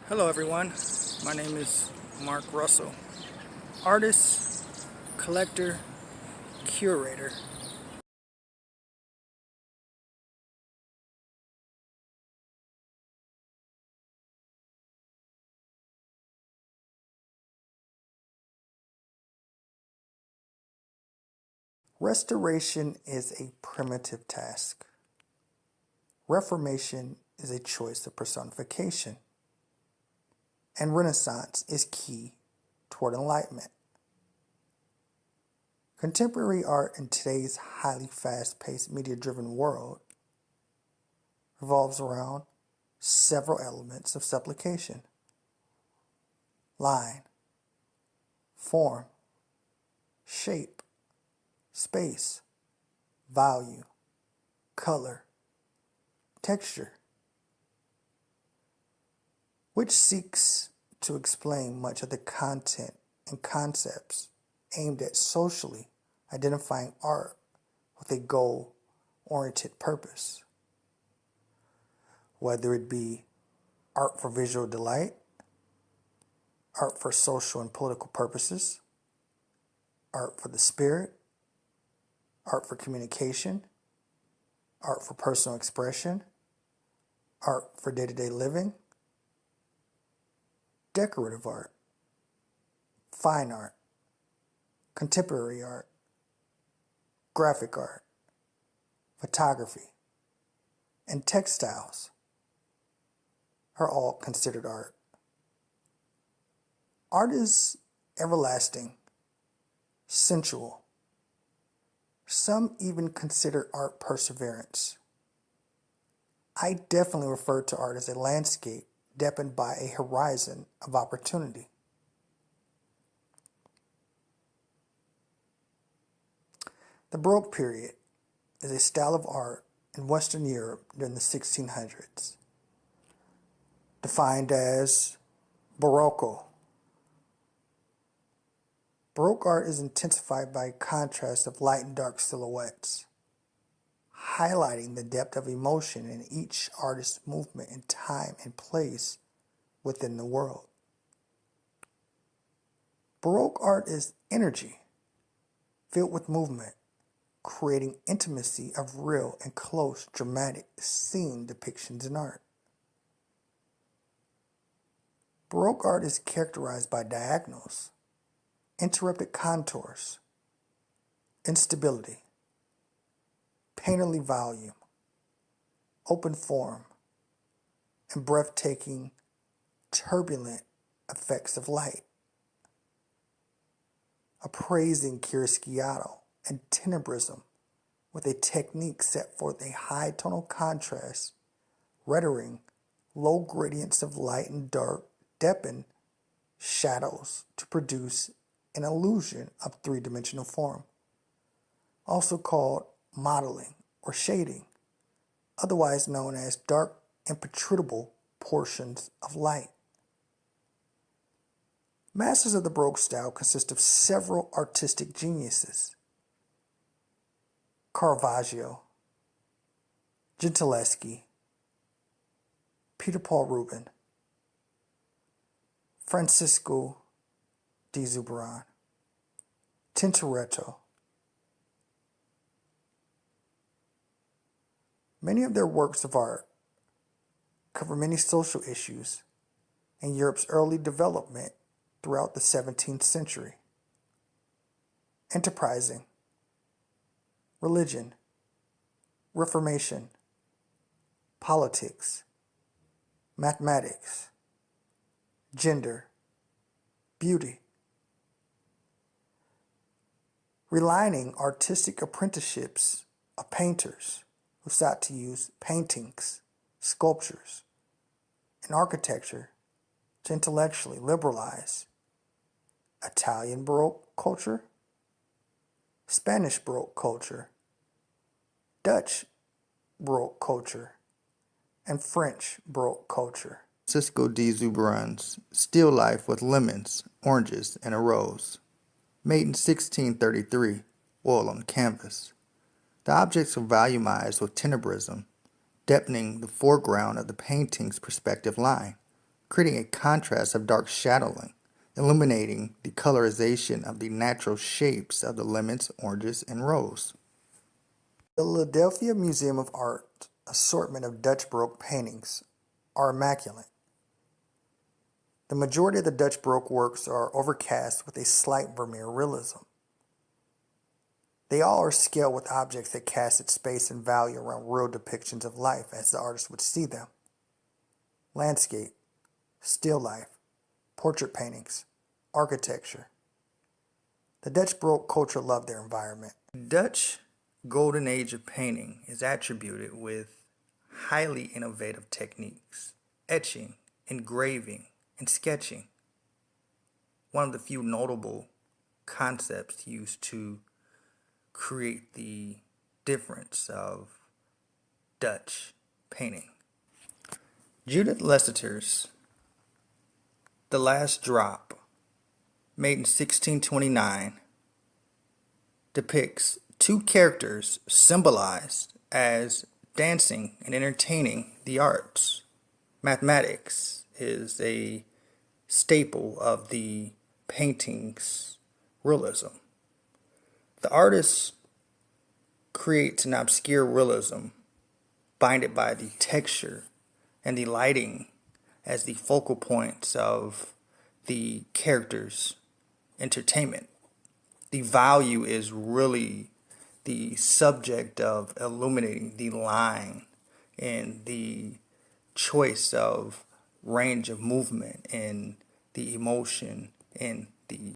Hello everyone, my name is Mark Russell, artist, collector, curator. Restoration is a primitive task. Reformation is a choice of personification. And Renaissance is key toward enlightenment. Contemporary art in today's highly fast-paced, media-driven world revolves around several elements of supplication: line, form, shape, space, value, color, texture, which seeks to explain much of the content and concepts aimed at socially identifying art with a goal-oriented purpose, whether it be art for visual delight, art for social and political purposes, art for the spirit, art for communication, art for personal expression, art for day-to-day living, decorative art, fine art, contemporary art, graphic art, photography, and textiles are all considered art. Art is everlasting, sensual. Some even consider art perseverance. I definitely refer to art as a landscape deepened by a horizon of opportunity. The Baroque period is a style of art in Western Europe during the 1600s, defined as Baroque. Baroque art is intensified by a contrast of light and dark silhouettes, highlighting the depth of emotion in each artist's movement in time and place within the world. Baroque art is energy, filled with movement, creating intimacy of real and close dramatic scene depictions in art. Baroque art is characterized by diagonals, interrupted contours, instability, painterly volume, open form, and breathtaking, turbulent effects of light, appraising chiaroscuro and tenebrism with a technique set forth a high tonal contrast, rendering low gradients of light and dark deepen shadows to produce an illusion of three-dimensional form, also called modeling or shading, otherwise known as dark impenetrable portions of light. Masters of the Baroque style consist of several artistic geniuses: Caravaggio, Gentileschi, Peter Paul Rubens, Francisco di Zuberan, Tintoretto. Many of their works of art cover many social issues in Europe's early development throughout the 17th century: enterprising, religion, reformation, politics, mathematics, gender, beauty. Relining artistic apprenticeships of painters who sought to use paintings, sculptures, and architecture to intellectually liberalize Italian Baroque culture, Spanish Baroque culture, Dutch Baroque culture, and French Baroque culture. Francisco di Zuberan's Still Life with Lemons, Oranges, and a Rose, made in 1633, oil on canvas. The objects are volumized with tenebrism, deepening the foreground of the painting's perspective line, creating a contrast of dark shadowing, illuminating the colorization of the natural shapes of the lemons, oranges, and rose. The Philadelphia Museum of Art assortment of Dutch Baroque paintings are immaculate. The majority of the Dutch Baroque works are overcast with a slight Vermeer realism. They all are scaled with objects that cast its space and value around real depictions of life as the artist would see them. Landscape, still life, portrait paintings, architecture. The Dutch Baroque culture loved their environment. The Dutch golden age of painting is attributed with highly innovative techniques, etching, engraving, and sketching. One of the few notable concepts used to create the difference of Dutch painting. Judith Lessiter's The Last Drop, made in 1629, depicts two characters symbolized as dancing and entertaining the arts. Mathematics is a staple of the painting's realism. The artist creates an obscure realism, bounded by the texture and the lighting as the focal points of the character's entertainment. The value is really the subject of illuminating the line and the choice of range of movement and the emotion and the